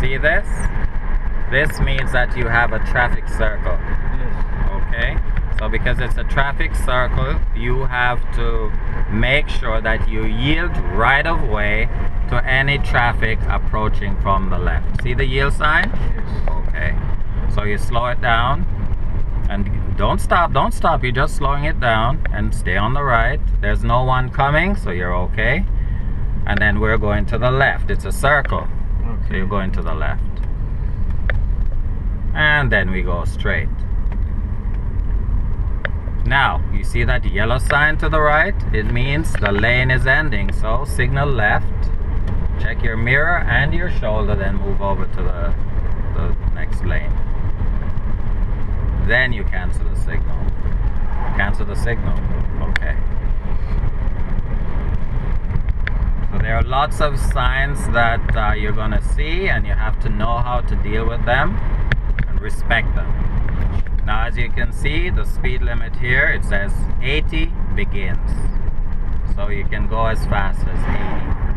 see this? This means that you have a traffic circle. Yes. Okay? So because it's a traffic circle, you have to make sure that you yield right of way to any traffic approaching from the left. See the yield sign? Yes. Okay. So you slow it down and don't stop, you're just slowing it down and stay on the right. There's no one coming, so you're okay. And then we're going to the left. It's a circle. Okay. So you're going to the left. And then we go straight. Now, you see that yellow sign to the right? It means the lane is ending. So signal left, check your mirror and your shoulder, then move over to the next lane. Then you cancel the signal. Cancel the signal. Okay. So there are lots of signs that you're gonna see, and you have to know how to deal with them and respect them. Now, as you can see, the speed limit here, it says 80 begins. So you can go as fast as 80.